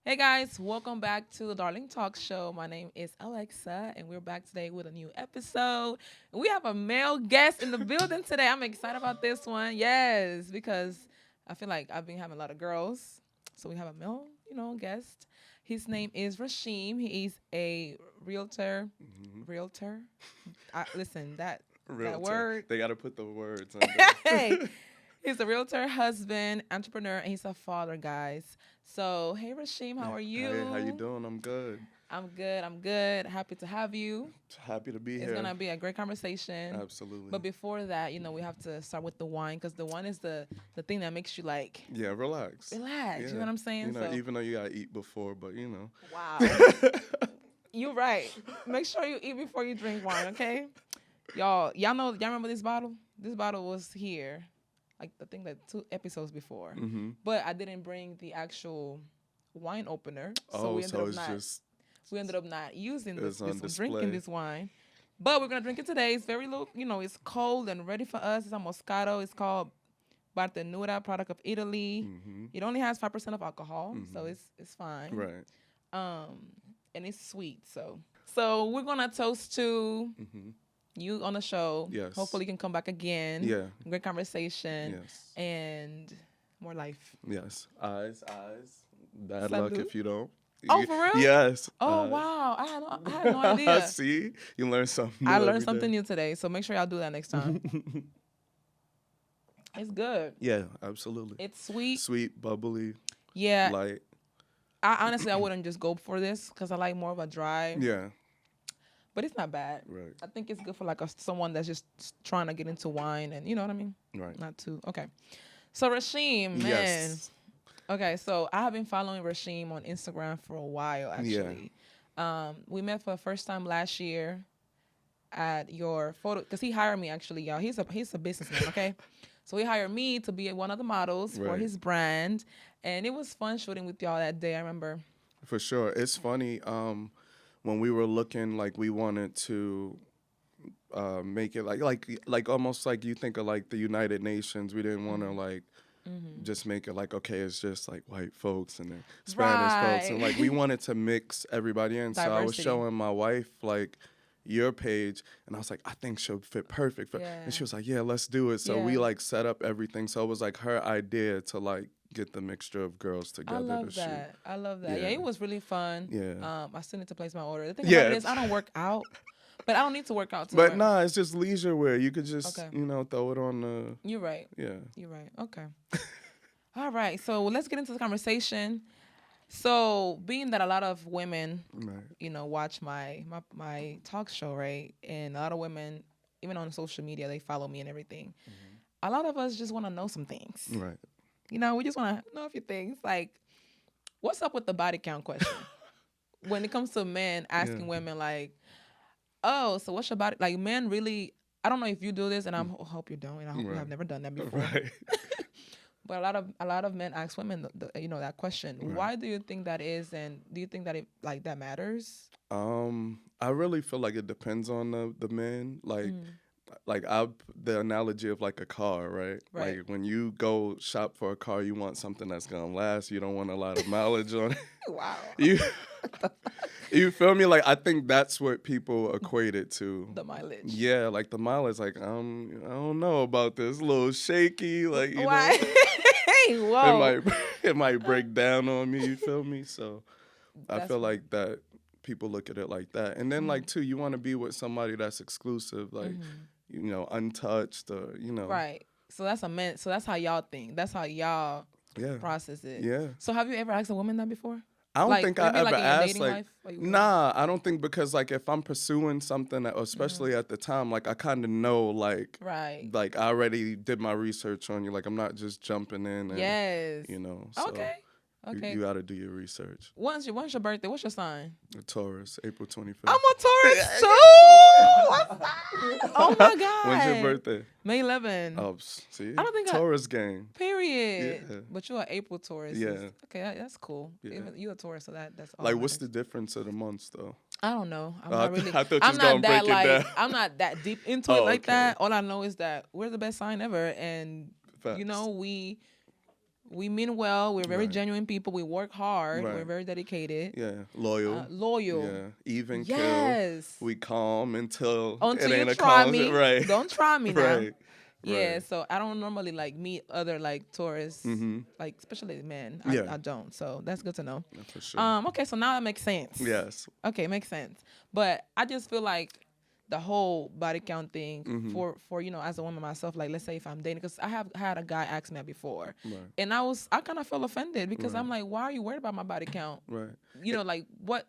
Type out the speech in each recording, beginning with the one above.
Hey guys, welcome back to the Darling Talk Show. My name is Alexa, and we're back today with a new episode. And we have a male guest in the building today. I'm excited about this one. Yes, because I feel like I've been having a lot of girls, so we have a male, guest. His name is Rasheem. He is a realtor. Realtor. Listen, that Realtor. word. They got to put the words on there. Hey, he's a realtor, husband, entrepreneur, and he's a father, guys. So, hey, Rasheem, how are you? Hey, how you doing? I'm good. I'm good. I'm good. Happy to have you. Happy to be It's here. gonna be a great conversation. Absolutely. But before that, we have to start with the wine because the wine is the thing that makes you like Yeah, relax. relax. Yeah. You know what I'm saying? Even though you gotta eat before, but Wow. You're right. Make sure you eat before you drink wine, okay? Y'all remember this bottle? This bottle was here, like I think like 2 episodes before. Mm-hmm. But I didn't bring the actual wine opener, so Oh, we ended so up it's not just we ended up not using it's on drinking display. this wine. But we're gonna drink it today. It's very low, it's cold and ready for us. It's a Moscato. It's called Bartenura, product of Italy. Mm-hmm. It only has 5% of alcohol, so it's fine. Right. And it's sweet. So we're gonna toast to Mm-hmm. you on the show. Yes. Hopefully you can come back again. Yeah. Great conversation. Yes. And more life. Yes. Eyes. Bad Salud. luck if you don't. Oh, for real? Yes. Oh eyes. wow. I had no idea. See, you learn something. New I learned every something day. new today, so make sure y'all do that next time. It's good. Yeah, absolutely. It's sweet. Sweet, bubbly, Yeah. light. I wouldn't just go for this because I like more of a dry. Yeah. But it's not bad. Right. I think it's good for like someone that's just trying to get into wine and you know what I mean? Right. Not too. Okay. So Rasheem, man. Yes. Okay, so I have been following Rasheem on Instagram for a while actually. We met for the first time last year at your photo because he hired me actually, y'all. He's a businessman, okay? So he hired me to be one of the models for Right. his brand. And it was fun shooting with y'all that day, I remember. For sure. It's funny. When we were looking, like we wanted to make it like almost like you think of like the United Nations. We didn't want to like just make it like okay, it's just like white folks and then Spanish folks, and Right. like we wanted to mix everybody in. So I was Diversity. showing my wife like your page, and I was like, I think she'll fit perfect. Yeah. And she was like, yeah, let's do it. So we Yeah. like set up everything. So it was like her idea to like get the mixture of girls I together love to that. I love that. Yeah, Yeah. it was really fun. Yeah. I still need to place my order. The thing Yeah. about it is I don't work out, but I don't need to work out. But nah, it's just leisure wear. You could just, Okay. throw it on the, You're right. yeah. You're right. Okay. All right. So let's get into the conversation. So being that a lot of women, Right. watch my talk show, right? And a lot of women, even on social media, they follow me and everything. A lot of us just want to know some things. Right. We just want to know a few things. Like, what's up with the body count question? When it comes to men asking Yeah. women, like, oh, so what's your body? Like, men really, I don't know if you do this, and I hope you don't, and I hope you Right. have never done that before. Right. But a lot of men ask women, that question. Right. Why do you think that is, and do you think that it that matters? I really feel like it depends on the men. Like the analogy of like a car, right? Right. Like when you go shop for a car, you want something that's gonna last. You don't want a lot of mileage on it. Wow. You, you feel me? Like I think that's what people equate it to. The mileage. Yeah, like the mileage, like I don't know about this. A little shaky, like you Why? know. Hey, whoa. It might break down on me, you feel me? So I That's feel like that people look at it like that. And then like too, you want to be with somebody that's exclusive, like untouched or Right. So that's so that's how y'all think. That's how y'all Yeah. process it. Yeah. So have you ever asked a woman that before? I don't Like, think I maybe, ever like, in your asked dating like life, or you- nah, I don't think because like if I'm pursuing something that, especially at the time, like I kind of know Right. like I already did my research on you. Like I'm not just jumping in and Yes. so Okay. you- Okay. you got to do your research. When's your birthday? What's your sign? A Taurus, April 25th. I'm a Taurus too. What's that? Oh my God. When's your birthday? May 11. Oh, see? I don't think Taurus gang. Period. Yeah. But you're an April Taurus. Yeah. Okay, that's cool. Yeah. You're a Taurus, so that's all. Like, that what's the matters. difference of the months, though? I don't know. I'm Oh, not really. I thought you I'm was not gonna that break it down. I'm not that deep into it Oh, like okay. that. All I know is that we're the best sign ever, and Facts. we We mean well. We're very Right. genuine people. We work hard. Right. We're very dedicated. Yeah, loyal. Loyal. Yeah, even kill. Yes. We calm until Until it you ain't a try calm. me. Right. Don't try me now. Right. Yeah, Right. so I don't normally like meet other like tourists, like especially men. Yeah. I don't. So that's good to know. Yeah, for sure. Okay, so now that makes sense. Yes. Okay, makes sense. But I just feel like the whole body count thing for as a woman myself, like let's say if I'm dating, because I have had a guy ask me that before, Right. and I kind of feel offended because I'm like, why are you worried about my body count? Right. Like what?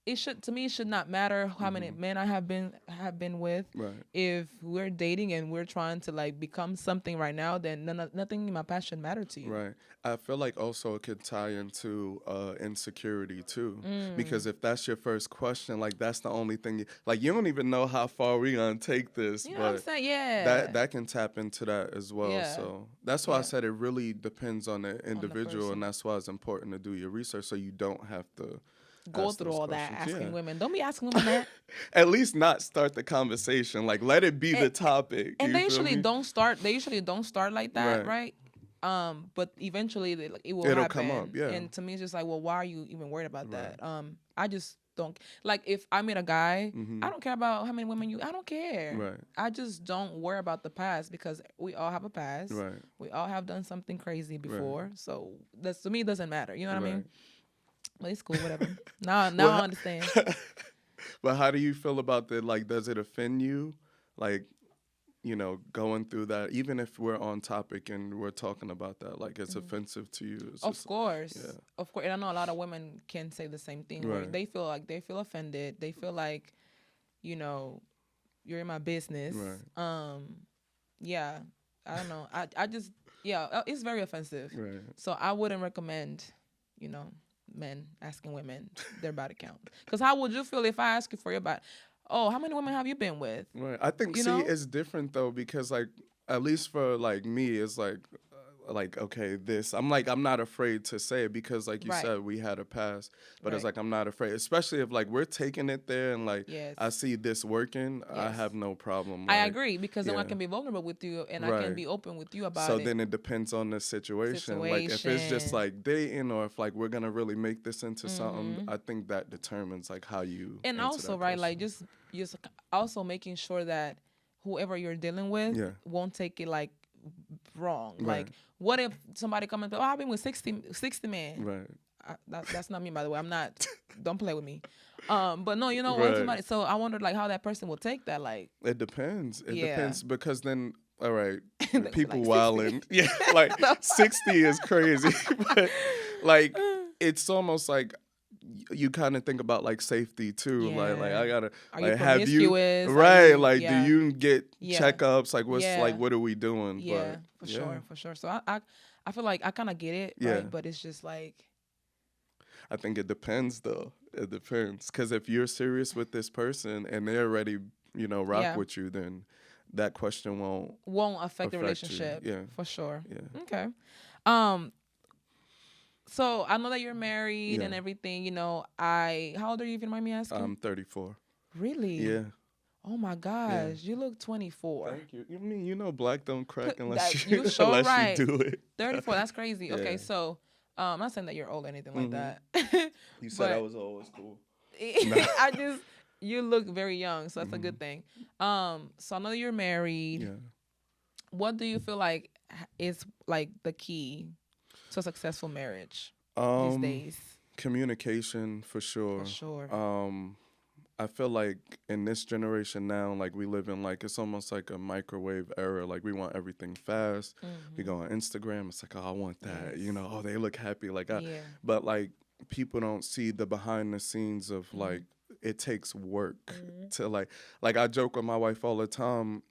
It should not matter how many men I have been with. Right. If we're dating and we're trying to like become something right now, then nothing in my past should matter to you. Right. I feel like also it could tie into insecurity too, because if that's your first question, like that's the only thing. You don't even know how far we gonna take this, You know what I'm but saying? Yeah. that can tap into that as well. Yeah. So that's why I Yeah. said it really depends on the individual, person. and that's why it's important to do your research so you don't have to Go ask through those all that questions. asking Yeah. women. Don't be asking women that. At least not start the conversation. Like let it be the topic. And you they feel usually me? don't start. They usually don't start like that, right? But eventually it will It'll happen. come up, yeah. And to me, it's just like, well, why are you even worried about that? I just don't like. If I meet a guy, I don't care about how many women I don't care. Right. I just don't worry about the past because we all have a past. Right. We all have done something crazy before. So that's to me it doesn't matter. You know what I mean? Right. But it's cool, whatever. Now Well, I understand. But how do you feel about that? Like, does it offend you? Like, going through that, even if we're on topic and we're talking about that, like it's offensive to you. It's Of just- course. yeah. Of course. And I know a lot of women can say the same thing where Right. they feel offended. They feel like, you're in my business. Right. Yeah. I don't know. I just it's very offensive. Right. So I wouldn't recommend, men asking women their body count. Because how would you feel if I ask you for your body? Oh, how many women have you been with? Right. I think You know? it's different though, because like at least for like me, it's like okay, I'm not afraid to say it because like you Right. said, we had a past, but it's Right. like I'm not afraid, especially if like we're taking it there and like Yes. I see this working, I Yes. have no problem. I like, agree because then I yeah. can be vulnerable with you and I Right. can be open with you about So it. then it depends on the situation. Like if it's just Situation. like dating or if like we're gonna really make this into something, Mm-hmm. I think that determines like how you And answer also, that right, like question. just also making sure that whoever you're dealing with Yeah. won't take it like wrong. Right. Like, what if somebody come and say, "Oh, I've been with 60 men." Right. That's not me, by the way. I'm not. Don't play with me. But no, when Right. somebody. So I wondered like how that person will take that. Like, It depends. It Yeah. depends because then all right, They be people like, wilding. Yeah, like 60 is crazy. But like it's almost like you kind of think about like safety too. Like Yeah. I gotta Are you like have you promiscuous? Are right? you- Like yeah. do you get Yeah. checkups? Like what's Yeah. like what are we doing? Yeah, But, for sure. So I feel like I kind of get it, Yeah. right? But it's just like, I think it depends though. It depends because if you're serious with this person and they're already rock Yeah. with you, then that question won't. won't affect the Affect you, relationship. yeah. For sure. Yeah. Okay. So I know that you're married Yeah. and everything. How old are you? If you don't mind me asking. I'm 34. Really? Yeah. Oh my gosh, you look 24. Thank you. You mean black don't crack That- unless you sure unless right. you do it. 34. That's crazy. Yeah. Okay, so I'm not saying that you're old or anything like Mhm. that. You said I But- was always cool. You look very young, so that's a good thing. So I know you're married. Yeah. What do you feel like is like the key to a successful marriage these Um, days? communication for sure. For sure. I feel like in this generation now, like we live in like it's almost like a microwave era. Like we want everything fast. We go on Instagram. It's like, oh, I want that. Yes. Oh, they look happy. Like Yeah. but like people don't see the behind the scenes of like it takes work to like I joke with my wife all the time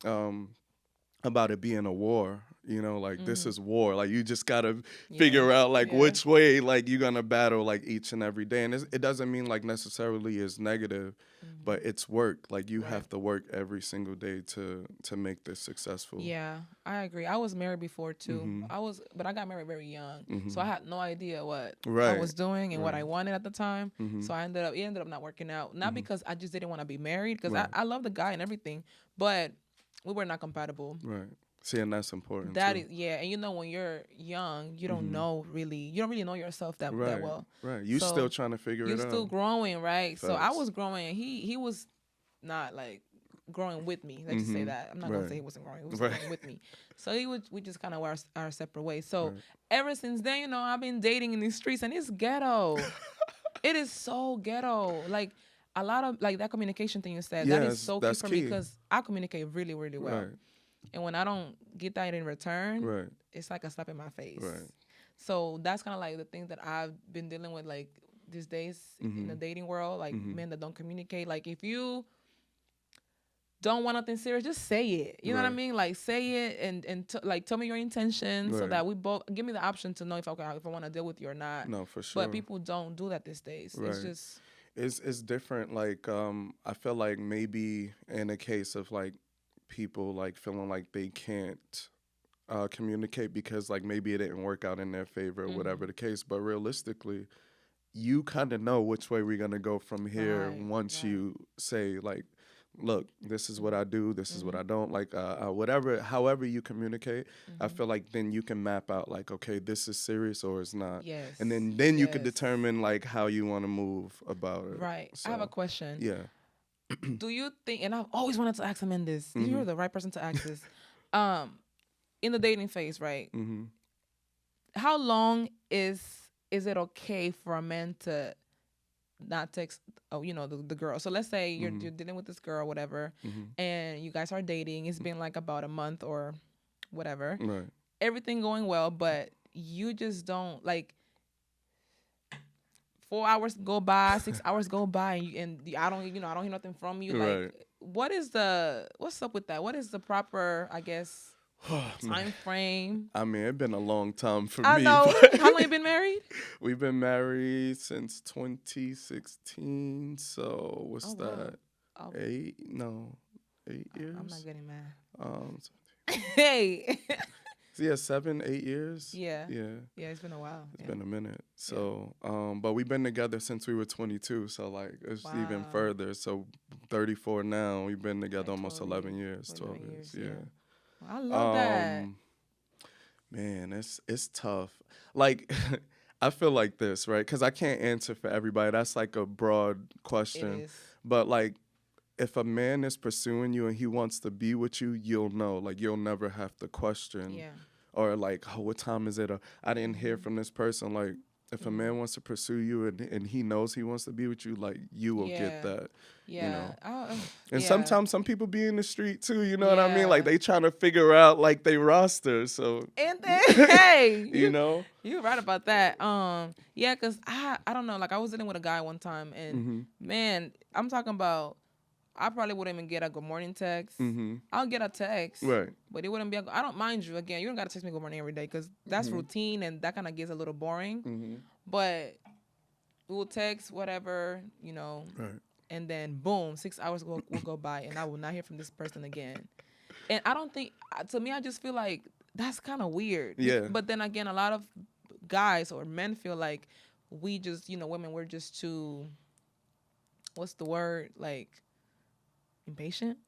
about it being a war. Like this is war. Like you just gotta figure out like Yeah. which way like you're gonna battle like each and every day. And it doesn't mean like necessarily is negative, but it's work. Like you Right. have to work every single day to make this successful. Yeah, I agree. I was married before too. Mhm. But I got married very young, Mhm. so I had no idea what I Right. was doing and what I Right. wanted at the time. Mhm. So it ended up not working out. Not because I just didn't want to be married, because Right. I love the guy and everything, but we were not compatible. Right. See, and that's important That too. is, yeah. And you know, when you're young, you don't Mm-hmm. know really, you don't really know yourself that Right, well. right. You still So trying to figure you're it still out. growing, right? So I Facts. was growing, and he was not like growing with me. Let's just say Mm-hmm. that. I'm not gonna say Right. he wasn't growing. He was Right. growing with me. So we just kind of went our separate ways. So Right. ever since then, you know, I've been dating in these streets, and it's ghetto. It is so ghetto. Like a lot of like that communication thing you said. That is Yes, so key that's for me key. because I communicate really, really well. Right. And when I don't get that in return, Right. it's like a slap in my face. Right. So that's kind of like the things that I've been dealing with like these days in the Mm-hmm. dating world, like Mm-hmm. men that don't communicate. Like if you don't want nothing serious, just say it. You know what I Right. mean? Like say it and like tell me your intentions so Right. that we both give me the option to know if I want to deal with you or not. No, for sure. But people don't do that these days. Right. It's just It's different. Like I feel like maybe in a case of like people like feeling like they can't communicate because like maybe it didn't work out in their favor or whatever the case. But realistically, you kind of know which way we're gonna go from here right, once right. you say like, look, this is what I do, this is what Mhm. I don't like, whatever, however you communicate. I Mhm. feel like then you can map out like, okay, this is serious or it's not, Yes. and then you could Yes. determine like how you want to move about it. Right. I have a So question. yeah. Do you think, and I've always wanted to ask him this, you're Mhm. the right person to ask this. Um, in the dating phase, right? Mhm. How long is it okay for a man to not text the girl? So let's say you're dealing with this girl or whatever, Mhm. and you guys are dating. It's been like about a month or whatever. Right. Everything going well, but you just don't like 4 hours go by, 6 hours go by, I don't hear nothing from you. Right. Like, what's up with that? What is the proper, I guess, Man. time frame? I mean, it's been a long time for I me. know. But How long you been married? we've been married since 2016. So what's Oh wow. that? Oh, 8 years. I'm not getting mad. Um, Hey. so yeah, 7, 8 years. Yeah. Yeah, Yeah, it's been a while. it's Yeah. been a minute. So, but we've been together since we were 22. So like, it's even Wow. further. So 34 now. We've been together Like almost 12 11 years, years, 12 11 years. years, Yeah. I love that. Man, it's tough. Like, I feel like this, right? Because I can't answer for everybody. That's like a broad It question. is. But like, if a man is pursuing you and he wants to be with you, you'll know. Like, you'll never have to question Yeah. or like, oh, what time is it? Or I didn't hear from this person. Like, if a man wants to pursue you and he knows he wants to be with you, like, you will get Yeah. that. Yeah. You know. And Yeah. sometimes some people be in the street too. You know what I mean? Yeah. Like they trying to figure out like they roster. So And then, hey, you know. you're right about that. Yeah, cause I don't know. Like I was dealing with a guy one time, and Mhm. man, I'm talking about. I probably wouldn't even get a good morning text. Mhm. I'll get a text, Right. but it wouldn't be. I don't mind you. Again, you don't gotta text me good morning every day, cause that's routine, and that kind of gets a little boring. Mhm. But we'll text whatever, Right. and then boom, 6 hours will go by, and I will not hear from this person again. And I don't think, to me, I just feel like that's kind of weird. Yeah. But then again, a lot of guys or men feel like we just, women, we're just too, what's the word? Like, impatient?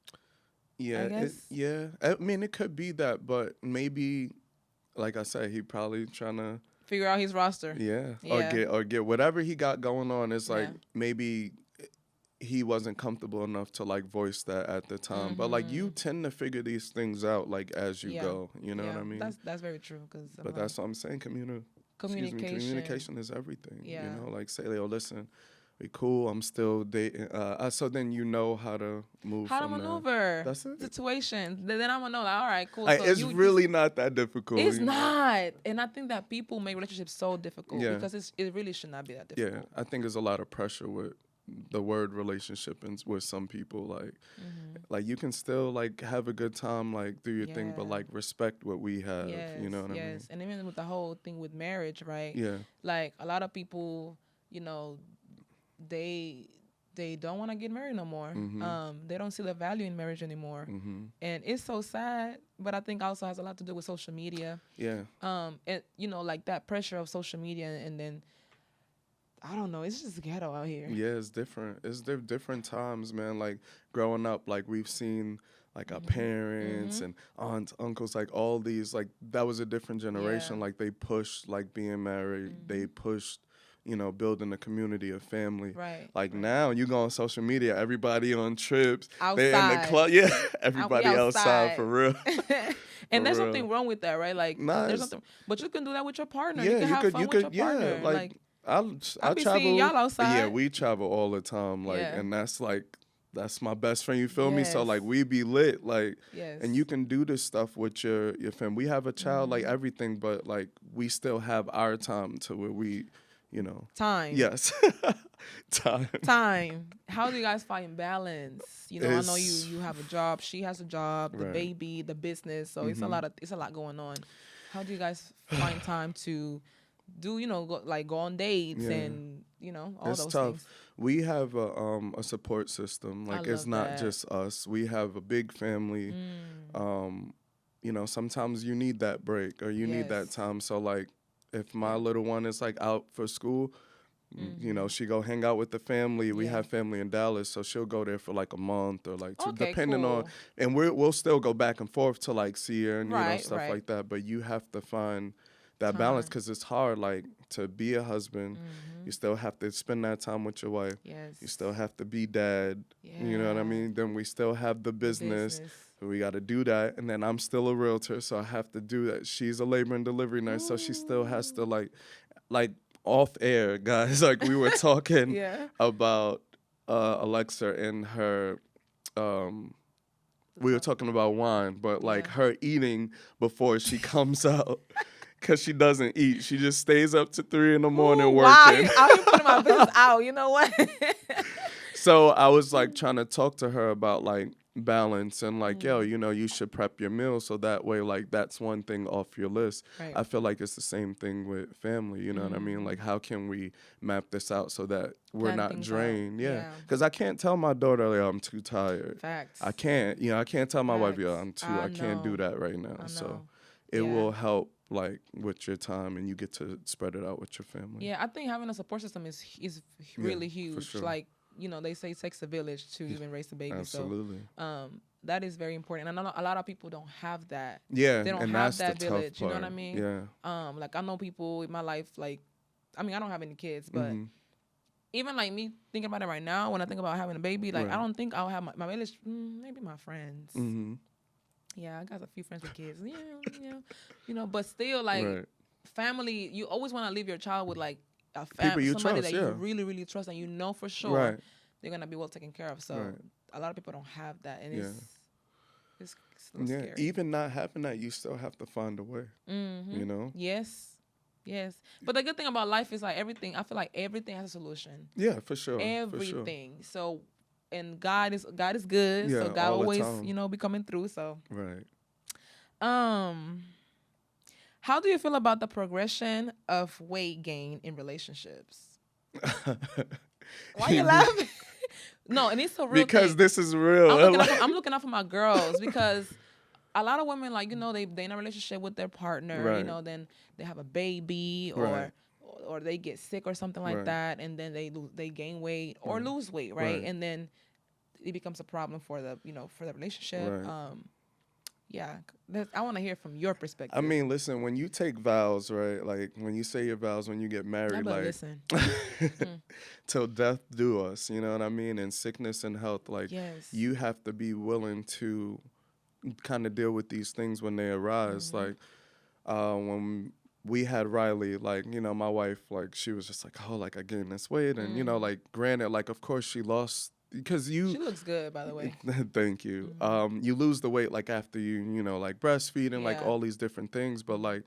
Yeah. I guess. Yeah. I mean, it could be that, but maybe, like I said, he probably trying to. Figure out his roster. Yeah. Yeah. Or get whatever he got going on. It's like Yeah. maybe he wasn't comfortable enough to like voice that at the time. But like you tend to figure these things out like as you Yeah. go. You know Yeah. what I mean? That's very true. But that's what I'm saying. communication. Communication is everything. Yeah. You know, like say, oh, listen, we cool. I'm still dating. So then you know how to move. How to from there. maneuver That's it. situations. Then I'm gonna know, like, all right, cool. Like, So it's you really not that difficult. It's you know? not, and I think that people make relationships so difficult Yeah. because it really should not be that Yeah, difficult. I think there's a lot of pressure with the word relationship and with some people. Like you can still like have a good time, like do your thing, but Yeah. like respect what we have. Yes, You know what yes, and even with the whole thing with marriage, right? I mean? Yeah. Like a lot of people, they don't want to get married no more. They don't see the value in marriage anymore, and it's so sad. But I think also has a lot to do with social media. Yeah. And like that pressure of social media, and then I don't know, it's just ghetto out here. Yeah, it's different. It's different times, man. Like growing up, like we've seen like our Mm-hmm. parents and aunts, uncles, like all these, like that was a different generation. Yeah. Like they pushed like being married. Mm-hmm. They pushed, building a community of family. Right. Like Right. now, you go on social media, everybody on trips, they in the Outside. club, yeah, We everybody outside for outside. real, And for there's real. something wrong with that, right? Like there's Nice, something, but you can do that with your partner. You yeah, can have you fun with your could, yeah, partner. like Like I I I be seeing travel, y'all yeah, outside. we travel all the time, like, Yeah. and that's my best friend. You feel me? So Yes. like we be lit, like, Yes. and you can do this stuff with your friend. We have a child, like Mm-hmm. everything, but like we still have our time to where we, you know, Time. yes, time. Time. How do you guys find balance? I know It's you have a job, she has a job, the right. baby, the business, so Hmm. it's a lot going on. How do you guys find time to do, go on dates Yeah. and, all It's those tough. things? We have a support system. I Like it's love not that. just us. We have a big family. Mm. Um, sometimes you need that break or you need that Yes. time. So like if my Yeah. little one is like out for school, Mm-hmm. she go hang out with the family. We Yeah. have family in Dallas, so she'll go there for like a month or like two, Okay, depending on. cool. And we'll still go back and forth to like see her and Right, stuff right. like that. But you have to find that balance Time. because it's hard. Like to be a husband, Mm-hmm. you still have to spend that time with your wife. Yes. You still have to be dad. You know what I Yeah. mean? Then we still have the The business. business. So we got to do that. And then I'm still a realtor, so I have to do that. She's a labor and delivery nurse, so she still has to Ooh. like off air, guys. Like we were talking Yeah. about Alexa and her. Um, The we were top. talking about wine, but like Yeah. her eating before she comes out. Cause she doesn't eat. She just stays up to 3 in the Ooh, morning wow. working. Out here putting my business out. You know what? So I was like trying to talk to her about like balance and like, yo, Mm. you should prep your meal so that way like that's one thing off your list. Right. I feel like it's the same thing with family, you know what I mean? Like how can we map this out so that we're Plan not things out. drained? Yeah. Yeah. Cuz I can't tell my daughter like, I'm too tired. Facts. I can't, I can't tell my wife, yo, Facts. I'm too I I can't do know. that right now. I So know. it Yeah. will help like with your time and you get to spread it out with your family. Yeah, I think having a support system is Yeah, really for huge. sure. Like, they say it takes a village to even raise a baby. Absolutely. So that is very important. And I know a lot of people don't have that. Yeah, They don't and have that's that the tough village. You know what I part. mean? Yeah. Like I know people in my life, like, I mean, I don't have any kids, but Mhm. even like me thinking about it right now, when I think about having a baby, like I Right. don't think I'll have my village. Maybe my friends. Mhm. Yeah, I got a few friends with kids. Yeah, but still, like Right. family. You always want to leave your child with like a People you somebody trust, that you yeah. really, really trust, and you know for sure Right. they're gonna be well taken care of. So Right. a lot of people don't have that, and Yeah. it's a little Yeah. scary. Even not having that, you still have to find a way. Mm-hmm. You know. Yes. But the good thing about life is like everything. I feel like everything has a solution. Yeah, for sure. For sure. Everything. So, and God is good. Yeah, So God all the always, time. be coming through. So, Right. how do you feel about the progression of weight gain in relationships? Why you laughing? No, and it's a real Because thing. this is real. I'm looking out for my girls because a lot of women, like, they in a relationship with their partner, Right. then they have a baby or Right. or they get sick or something like Right. that, and then they gain weight or Right. lose weight, right? Right. And then it becomes a problem for the for the relationship. Right. Yeah, I want to hear from your perspective. I mean, listen, when you take vows, right? Like when you say your vows when you get I married, better like listen. till death do us, you know what I mean? And sickness and health, like Yes. you have to be willing to kind of deal with these things when they arise. Like when we had Riley, like, my wife, like she was just like, oh, like I gained this weight. And, like granted, like of course she lost because She looks good, by the way. Thank you. You lose the weight like after you like breastfeeding, like Yeah. all these different things. But like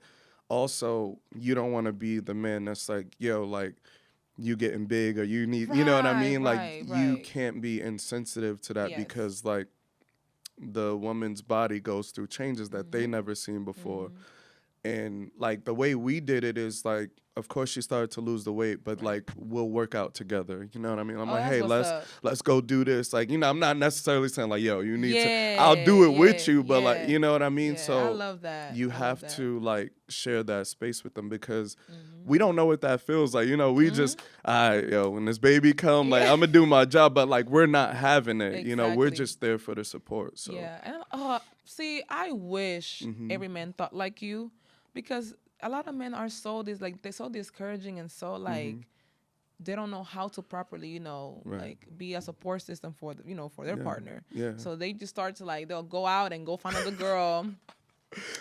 also you don't want to be the man that's like, yo, like you getting big or you need, you know what I mean? Right, Like you right. can't be insensitive to that Yes. because like the woman's body goes through changes that they never seen before. And like the way we did it is like, of course she started to lose the weight, but like we'll work out together. You know what I mean? I'm like, that's hey, what's up. let's go do this. Like, you know, I'm not necessarily saying like, yo, you need to. I'll Yeah, do it with yeah, you, but like, yeah, you know what I mean? yeah. I So love that. you I love have that. to like share that space with them because Mm-hmm. we don't know what that feels like. You know, we just, all right, yo, when this baby come, like Yeah. I'm gonna do my job, but like we're not having it. You know, we're Exactly. just there for the support. So Yeah, and see, I wish every man thought like you, because a lot of men are so they're so discouraging and so like they don't know how to properly, Right. like be a support system for for their partner. Yeah. So they just start to like they'll go out and go find another girl.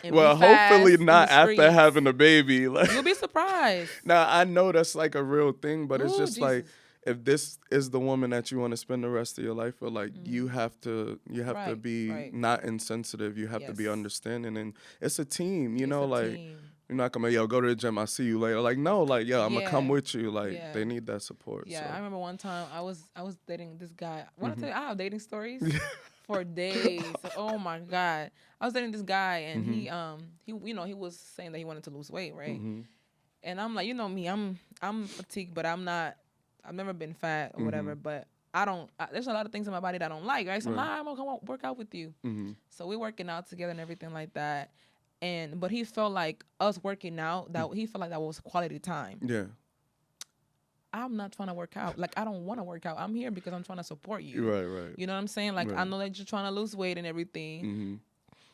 And Well, be fast hopefully in not the after streets. having a baby. Like, You'll be surprised. now I know that's like a real thing, but it's Ooh, just like Jesus. if this is the woman that you want to spend the rest of your life with, like you have to Right, be right. not insensitive. You have to be Yes. understanding, and it's a team. You It's know, a like team. you're not gonna go to the gym. I see you later. Like no, like yo, I'm gonna come Yeah. with you. Like Yeah. they need that support. Yeah, So. I remember one time I was dating this guy. When I tell you, I have dating stories for days. Oh my god, I was dating this guy, and he he was saying that he wanted to lose weight, right? And I'm like, you know me, I'm fatigued, but I'm not. I've never been fat or whatever, but I don't. There's a lot of things in my body that I don't like, right? So I'm like, I'm gonna come work out with you. So we working out together and everything like that. But he felt like us working out that he felt like that was quality time. Yeah. I'm not trying to work out. Like, I don't want to work out. I'm here because I'm trying to support you. Right. You know what I'm saying? Like, I Right. know that you're trying to lose weight and everything,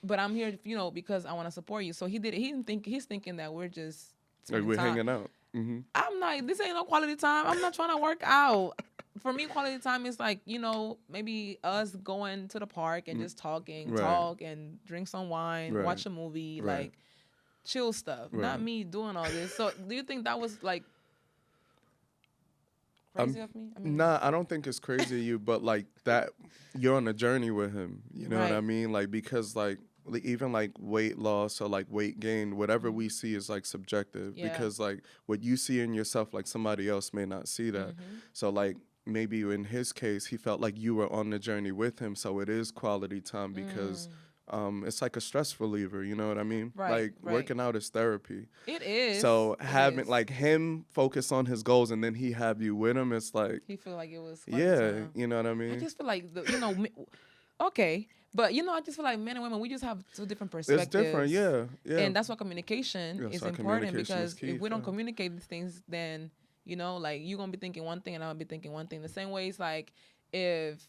but I'm here, because I want to support you. So he didn't think, he's thinking that we're just Like spending we're time. hanging out. I'm not, this ain't no quality time. I'm not trying to work out. For me, quality time is like, maybe us going to the park and just talking, Right. talk and drink some wine, Right. watch a movie, Right. like chill stuff. Not Right. me doing all this. So do you think that was like crazy of me? I mean, Nah, I don't think it's crazy of you, but like that, you're on a journey with him. You know what I Right. mean? Like because like even like weight loss or like weight gain, whatever we see is like subjective. Yeah. Because like what you see in yourself, like somebody else may not see that. So like maybe in his case, he felt like you were on the journey with him, so it is quality time because. It's like a stress reliever, you know what I mean? Right, Like right. working out is therapy. It is. So It having is. like him focus on his goals and then he have you with him, it's like He feel like it was quality yeah, time. you know what I I mean? just feel like okay, but I just feel like men and women, we just have two different perspectives. It's different, yeah. And that's why communication That's is why important, communication is because key, if we don't yeah. communicate these things, then like you're gonna be thinking one thing and I'm gonna be thinking one thing. The same way it's like if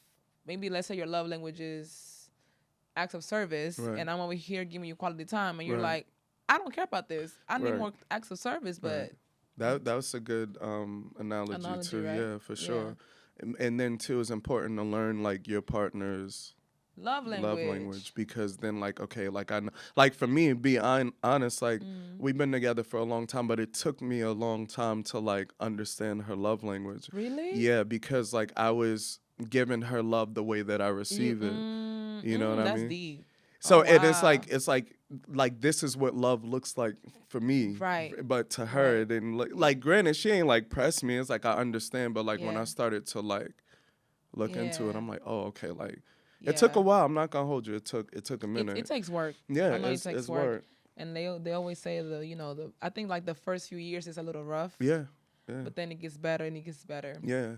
maybe let's say your love language is acts of service, Right. and I'm over here giving you quality time, and you're Right. like, I don't care about this. I need Right. more acts of service, but That was a good analogy too, right? yeah, for Yeah. sure. And then too, it's important to learn like your partner's love language. because then like okay, like I know, like for me, be honest, like we've been together for a long time, but it took me a long time to like understand her love language. Really? Yeah, because like I was giving her love the way that I receive it. You know what I That's mean? deep. So Oh, and it's wow. like this is what love looks like for me, Right. But to her, Right. it didn't look like. Granted, she ain't like press me. It's like I understand, but like when Yeah. I started to like look into it, Yeah. I'm like, oh, okay. Like it took a while. I'm not gonna hold you. It took a minute. It takes work. Yeah, I know it's it takes work. work. And they always say the I think like the first few years is a little rough. Yeah, But then it gets better and it gets better. yeah.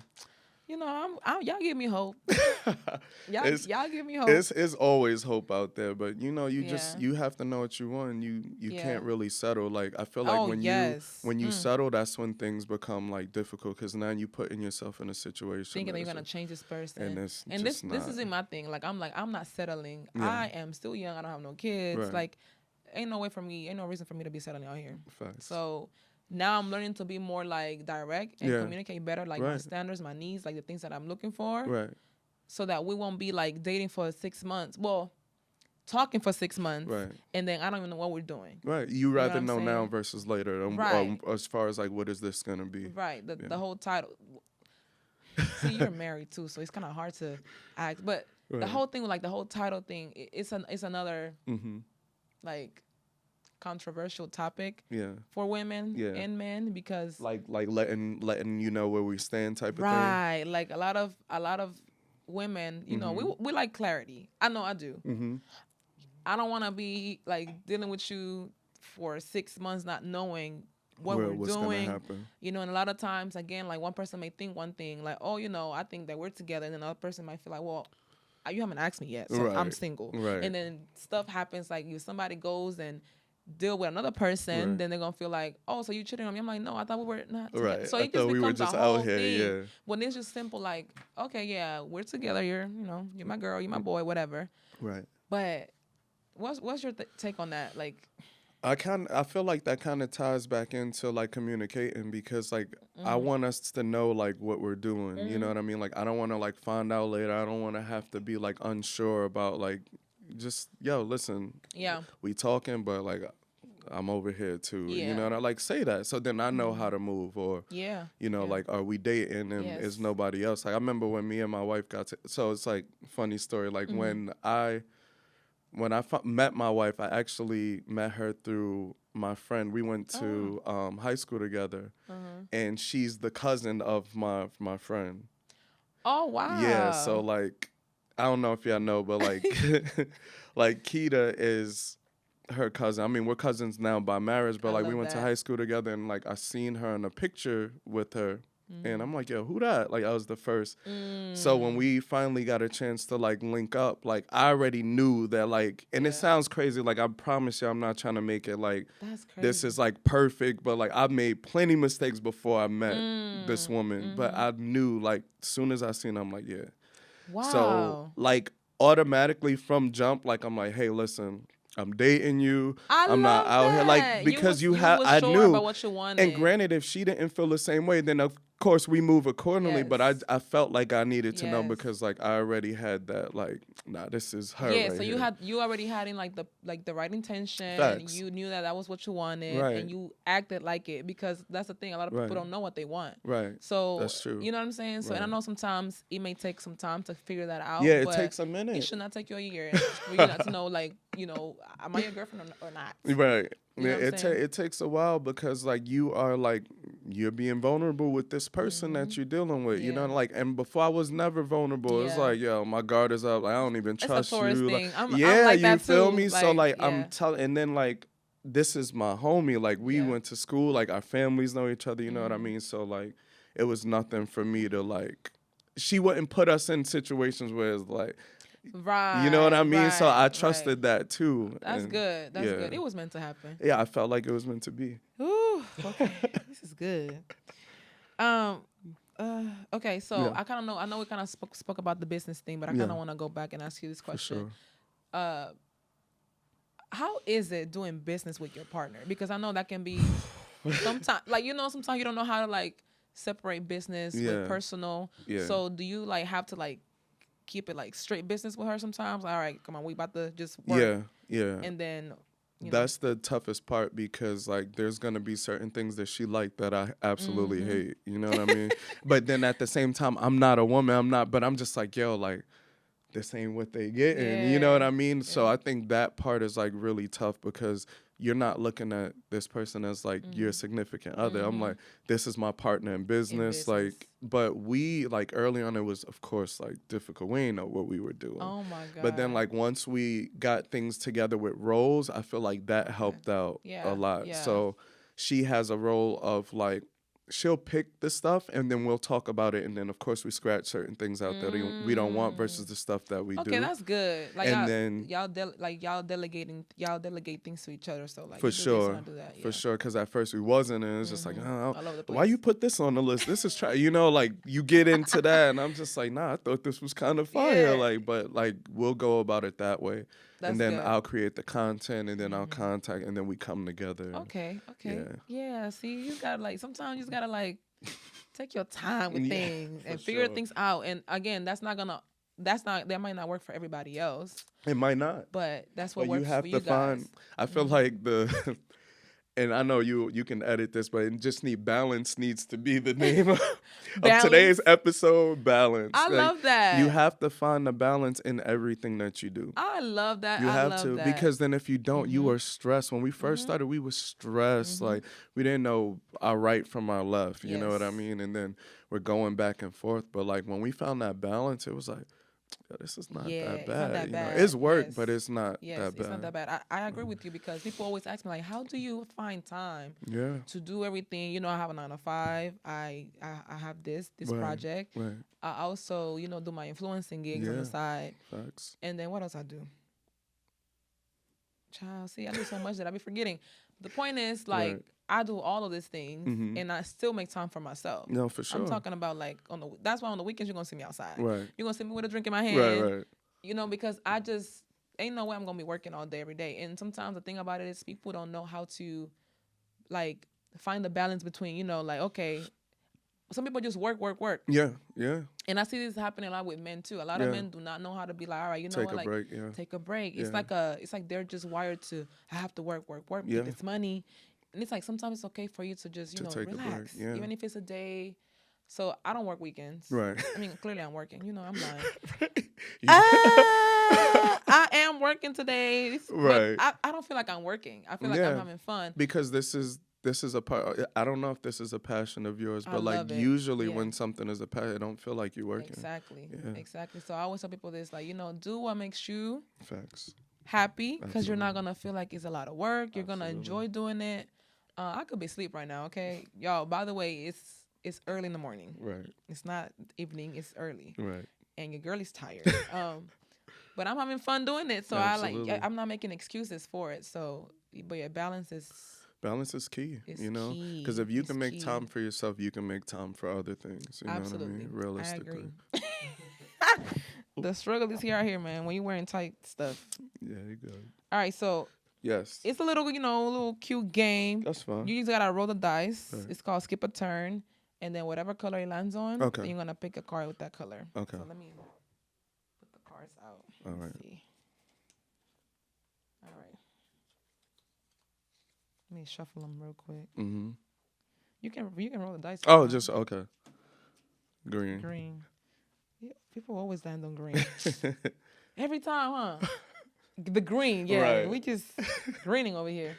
Y'all give me hope. It's- Y'all give me hope. It's always hope out there, but you just Yeah. you have to know what you want. You Yeah. can't really settle. Like I feel like Oh, when yes. you settle, that's when things become like difficult because now you putting yourself in a situation Thinking that you're that's gonna change this person. and it's this just this not. isn't my thing. Like I'm not settling. Yeah. I am still young. I don't have no kids. Right. Like ain't no reason for me to be settling out here. Facts. So now I'm learning to be more like direct and Yeah. communicate better, like my Right. standards, my needs, like the things that I'm looking for, Right. so that we won't be like dating for 6 months. Well, talking for 6 months, Right. and then I don't even know what we're doing. Right. You what rather I'm know now saying? versus later. Right. As far as like what is this gonna be? Right. The Yeah. whole title. See, you're married too, so it's kind of hard to act. But the Right. whole thing, with like the whole title thing, it's another Mm-hmm. like controversial topic Yeah. for women Yeah. and men, because Like letting you know where we stand type of thing. right, like a lot of women, we like clarity. I know I do. Mm-hmm. I don't want to be like dealing with you for 6 months not knowing what Where we're what's gonna doing. happen? And a lot of times, again, like one person may think one thing, like, oh, I think that we're together, and then another person might feel like, well, you haven't asked me yet, so I'm Right. single. Right. And then stuff happens, like if somebody goes and deal with another person, Right. then they're gonna feel like, oh, so you cheating on me. I'm like, no, I thought we were not together. Right. So I it just thought we were becomes a just whole out here. thing. Yeah. When it's just simple, like, okay, yeah, we're together. You're my girl, you're my boy, whatever. Right. But what's your take on that? Like, I feel like that kind of ties back into like communicating, because like I mm-hmm. want us to know like what we're doing. You know Mhm. what I mean? Like I don't want to like find out later. I don't want to have to be like unsure about like just listen. Yeah. We talking, but like I'm over here too. You Yeah. know, and I like say that so then I know how Mhm. to move, or Yeah. like are we dating and Yes. is nobody else? Like I remember when me and my wife so it's like funny story. Like Mhm. when I met my wife, I actually met her through my friend. We went to high school together, and she's the cousin of my friend. Oh, wow. Yeah, so like, I don't know if y'all know, but like, like Keita is her cousin. I mean, we're cousins now by marriage, but I like we love went to that. high school together, and like I seen her in a picture with her. Mm-hmm. And I'm like, yo, who that? Like, I was the first. So when we finally got a chance to like link up, like I already knew that like, and it sounds crazy. Like I promise you, I'm not trying to make it like That's crazy. this is like perfect, but like I've made plenty mistakes before I met this woman. But I knew like as soon as I seen her, I'm like, yeah. Wow. So like automatically from jump, like I'm like, hey, listen, I'm dating you. I'm not out here like because you was I sure knew. about what you wanted. And granted, if she didn't feel the same way, then of course we move accordingly. Yes. But I felt like I needed to know Yes. because like I already had that like, nah, this is her. Yeah, right so here. you already had in like the right intention. Facts. You knew that was what you wanted, Right. and you acted like it, because that's the thing. A lot of people Right. don't know what they want. Right. So That's true. You know what I'm saying? So and I Right. know sometimes it may take some time to figure that out. Yeah, it but takes a minute. It should not take you a year for you not to know, like, am I your girlfriend or not? Right. You know Yeah, what I'm saying? it takes a while because like you're being vulnerable with this person that you're dealing with. You know, Yeah. like, and before I was never vulnerable. It's Yeah. like, yo, my guard is up. Like, I don't even It's a trust Taurus you. thing. Like, I'm yeah, like you that feel too. me? So like yeah. I'm telling, and then like this is my homie. Like we Yeah. went to school. Like our families know each other. You know what I mean? So like it was nothing for me to like. She wouldn't put us in situations where it's like. Right. You know what I mean? So I right. trusted that too. That's and good. That's yeah. good. It was meant to happen. Yeah, I felt like it was meant to be. Ooh, okay. This is good. Okay, so Yeah. I kind of know. I know we kind of spoke about the business thing, but I kind of want to go back and ask you this For question. sure. How is it doing business with your partner? Because I know that can be sometimes, like, sometimes you don't know how to like separate business with personal. Yeah. So do you like have to like keep it like straight business with her sometimes? Like, all right, come on, we about to just work. Yeah. And then That's the toughest part because like there's gonna be certain things that she like that I absolutely hate. You know what I mean? But then at the same time, I'm not a woman. But I'm just like, yo, like this ain't what they getting. You know what I mean? So I think that part is like really tough because you're not looking at this person as like your significant other. I'm like, this is my partner in business. Like, but we like early on, it was of course like difficult. We didn't know what we were doing. Oh my God. But then like once we got things together with roles, I feel like that helped out a lot. Yeah. So she has a role of like, she'll pick the stuff and then we'll talk about it. And then of course we scratch certain things out that we don't want versus the stuff that we do. Okay, that's good. Like, And y'all, then y'all delegate things to each other. So like, for you do this sure, and I do that. for sure. Because at first we wasn't, and it's just like, All over the why place. you put this on the list? This is like you get into that, and I'm just like, nah, I thought this was kind of fire. Yeah. Like, but like we'll go about it that way, That's and then good. I'll create the content, and then I'll contact, and then we come together. Okay. Yeah. Yeah. See, you gotta like sometimes you just gotta like take your time with Yeah, things and for figure sure. things out. And again, that might not work for everybody else, It might not. but that's what But works you have for to you guys. find. I feel like and I know you can edit this, but it just balance needs to be the name of today's episode. Balance. I love that. You have to find the balance in everything that you do. I love that. You I have love to that. because then if you don't, you are stressed. When we first started, we were stressed. Like we didn't know our right from our left. You know what I Yes. mean? And then we're going back and forth. But like when we found that balance, it was like, Yo, this is not Yeah, that it's not bad. that You know, bad. it's work, Yes. but it's not Yes, that it's not that bad. bad. I agree with you because people always ask me like, how do you find time Yeah. to do everything? You know, I have a 9 to 5. I have this Right. project. Right. I also, you know, do my influencing gigs on Yeah. the side. Facts. And then what else I do? Child, see, I do so much that I be forgetting. The point is, like, Right. I do all of these things, Mm-hmm. and I still make time for myself. No, for I'm sure. talking about like that's why on the weekends you're gonna see me outside. Right. You're gonna see me with a drink in my Right. hand, Right. you know, because I just ain't no way I'm gonna be working all day every day. And sometimes the thing about it is people don't know how to like find the balance between, you know, like okay, some people just work. Yeah. Yeah. And I see this happening a lot with men too. A lot of Yeah. men do not know how to be like, all right, you know Take what, a like break. Yeah. take a break. It's Yeah. it's like they're just wired to I have to work, Yeah. get this money. And it's like sometimes it's okay for you to just, you To know, take a break, relax. yeah. Even if it's a day. So I don't work weekends. Right. I mean, clearly I'm working. You know, I'm lying. You- I am working today. Right. But I don't feel like I'm working. I feel like I'm Yeah. having fun. Because this is a part. I don't know if this is a passion of yours, I but like love it. usually Yeah. when something is a passion, I don't feel like you're working. Exactly. Yeah. Exactly. So I always tell people this, like, you know, do what makes you Facts. happy because you're not Absolutely. gonna feel like it's a lot of work. You're gonna enjoy doing it. I could be asleep right now, okay, y'all. By the way, it's early in the morning. Right. It's not evening. It's early, Right. and your girl is tired. But I'm having fun doing it, so Absolutely. I'm not making excuses for it. So, but yeah, balance is Balance is key, It's you know, key. because if you It's can make key. time for yourself, you can make time for other things. You absolutely. know what I mean? I Realistically. agree. The struggle is here out here, man. When you're wearing tight stuff. Yeah, you go. All right, so Yes. it's a little, you know, a little cute game. That's fine. You just gotta roll the dice. Right. It's called skip a turn, and then whatever color it lands on, Okay. then you're gonna pick a card with that color. Okay. So let me put the cards out. All Let's right. see. All right. Let me shuffle them real quick. Mm-hmm. You can roll the dice. Oh, right now. just okay. Green. Green. Yeah, people always land on green. Every time, huh? The green, yeah. Right. We just greening over here.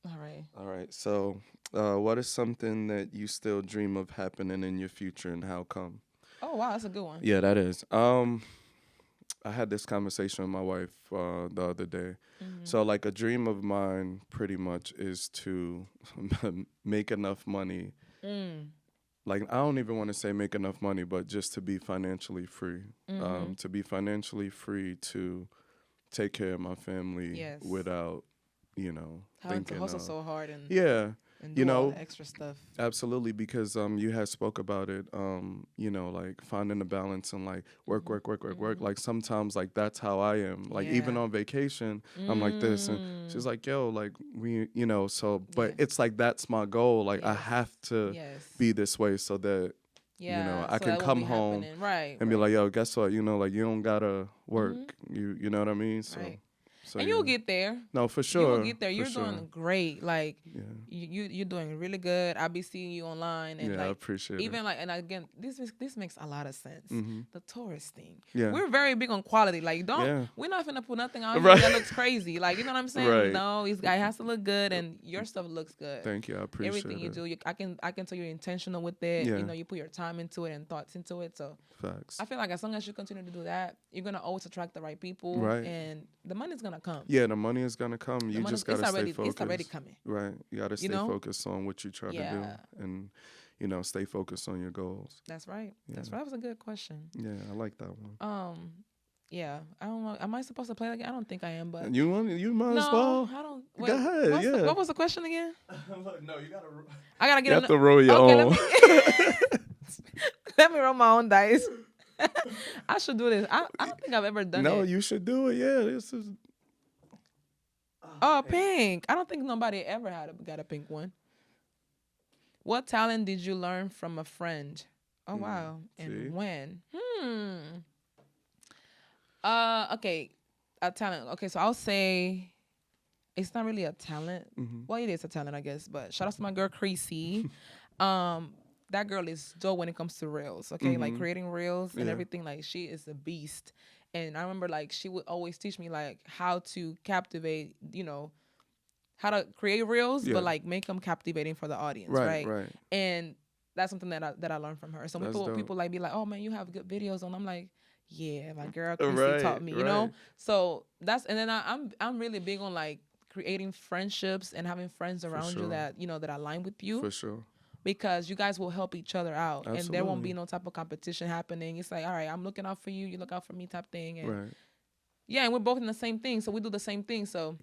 All right. All right. So, what is something that you still dream of happening in your future, and how come? Oh wow, that's a good one. Yeah, that is. I had this conversation with my wife the other day. Mm-hmm. So, like, a dream of mine, pretty much, is to make enough money. Like, I don't even want to say make enough money, but just to be financially free. To be financially free to take care of my family Yes. without, you know, Having to thinking hustle of, so hard and yeah. and You do all know, the extra stuff. absolutely, because you had spoke about it, you know, like finding the balance and like work. Like sometimes like that's how I am. Like even Yeah. on vacation, I'm like this, and she's like, "Yo, like we, you know." So, but Yeah. it's like that's my goal. Like I Yes. have to Yes. be this way so that Yeah. I so can that won't come be home happening. Right. and be like, "Yo, guess what? You know, like you don't gotta work. Mm-hmm. You know what I mean?" So, Right. so And yeah. you'll get there. No, for You sure. will get there. for You're sure. doing great. Like Yeah. you're doing really good. I be seeing you online and Yeah, I like appreciate even it. like and again this makes a lot of sense. Mm-hmm. The tourist thing. Yeah. We're very big on quality. Like Yeah. we're not finna put nothing out Right. here that looks crazy. Like you know what I'm saying? Right. No, this guy has to look good and your stuff looks good. Thank you. I appreciate Everything you it. do, I can tell you're intentional with it. Yeah. You know, you put your time into it and thoughts into it. So Facts. I feel like as long as you continue to do that, you're gonna always attract the right people, Right. and the money's gonna come. Yeah, the money is gonna come. The You money's- just gotta stay focused. It's already coming. Right. You gotta stay know? focused on what you're trying to Yeah. do, and you know, stay focused on your goals. That's right. That's Yeah. right. That was a good question. Yeah, I like that one. Yeah. I don't know. Am I supposed to play that again? I don't think I am, but You might as no, well. I don't. Go ahead, yeah. What was the question again? No, you gotta. I gotta You get. have to roll your okay, own. let me roll my own dice. I should do this. I don't think I've ever done No, it. you should do it. Yeah, this is. Oh, pink. I don't think nobody ever got a pink one. What talent did you learn from a friend? Oh wow. And see? when? Okay. A talent. Okay, so I'll say it's not really a talent. Well, it is a talent, I guess. But shout out to my girl Creasy. That girl is dope when it comes to reels. Okay, like creating reels and Yeah. everything. Like she is a beast. And I remember like she would always teach me like how to captivate. You know, how to create reels, Yeah. but like make them captivating for the audience. Right, Right. right. And that's something that I learned from her. So That's people dope. like be like, oh man, you have good videos on. I'm like, yeah, my girl Chrissy Right, taught me, you right. know. So that's and then I'm really big on like creating friendships and having friends For around you sure. that that align with you For sure. because you guys will help each other out and there won't Absolutely. be no type of competition happening. It's like, all right, I'm looking out for you, you look out for me type thing. And Right. yeah, and we're both in the same thing, so we do the same thing. So,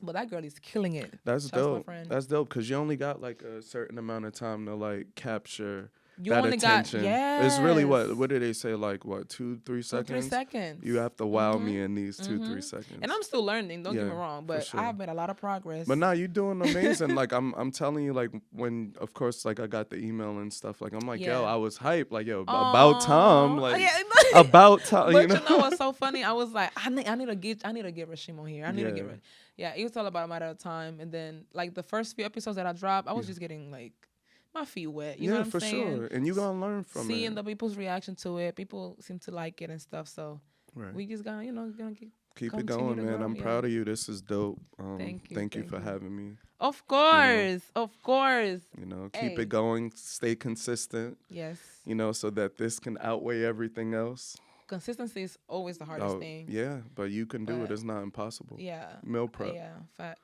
but that girl is killing it. That's Shouts to my dope. friend. That's dope because you only got like a certain amount of time to like capture You that only got attention. It's really yes, what do they say, like what, 2-3 2 3 seconds? seconds. You have to wow me in these 2-3 Mhm. seconds. And I'm still learning. Don't get me Yeah, wrong, for but I sure. have made a lot of progress. But now you're doing amazing. Like I'm telling you, like when of course like I got the email and stuff. Like I'm like, yo, Yeah. I was hyped. Like yo, about time. Oh, Like yeah. about time. But You know. you know what's so funny? I was like, I need to get Rasheem on here. I need to get Yeah. Yeah, it was all about a matter of time. And then like the first few episodes that I dropped, I was Yeah. just getting like my feet wet. You know Yeah, what I'm for saying? sure. And you gonna learn from Seeing it. the people's reaction to it, people seem to like it and stuff. So Right. we just gotta, gonna Keep it continue going, to man. grow. I'm Yeah. proud of you. This is dope. Thank you. Thank you Thank for you. having me. Of course. Of course. You know, keep Hey. it going. Stay consistent. Yes. You know, so that this can outweigh everything else. Consistency is always the hardest thing. Yeah, but you can do it. But It's not impossible. yeah. Meal prep. Yeah. Fat.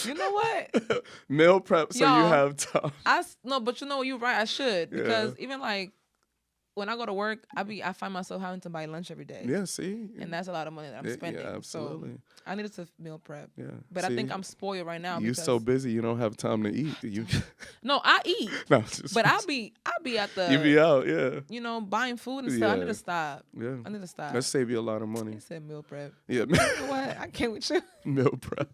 You know what? Meal prep, so you Y'all, have time. No, but you're right. I should Yeah. because even like when I go to work, I find myself having to buy lunch every day. Yeah, see? And that's a lot of money that I'm spending. Yeah, absolutely. So I needed to meal prep. Yeah. But I think I'm spoiled right now. You're because so busy, you don't have time to eat. You No, I eat. no, just, But I'll be at the you be out, yeah. Buying food and stuff. I need Yeah. to stop. Yeah. I need to stop. That save you a lot of money. I said meal prep. Yeah. You know what? I can't with you. Meal prep.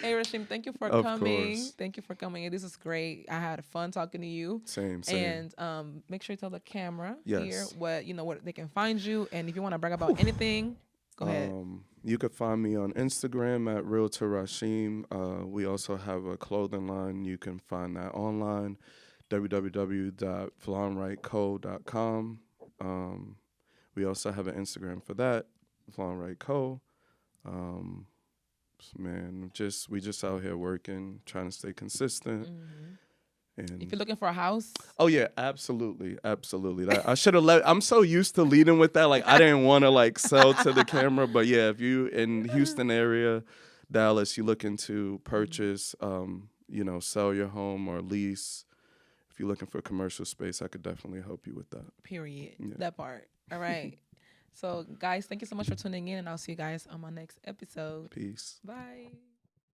Hey Rasheem, thank you for Of coming. course. Thank you for coming. This is great. I had fun talking to you. Same. And make sure you tell the camera here Yes. what they can find you, and if you want to brag about anything, go ahead. You could find me on Instagram at Realtor Rasheem. We also have a clothing line. You can find that online, www.flawnrightco.com. We also have an Instagram for that, flawnrightco. Man, we just out here working, trying to stay consistent. And If you're looking for a house, oh yeah, absolutely. I should have I'm so used to leading with that. Like I didn't want to like sell to the camera, but yeah, if you in Houston area, Dallas, you looking to purchase, sell your home or lease. If you're looking for commercial space, I could definitely help you with that. period. Yeah. That part. All right. So guys, thank you so much for tuning in, and I'll see you guys on my next episode. Peace. Bye.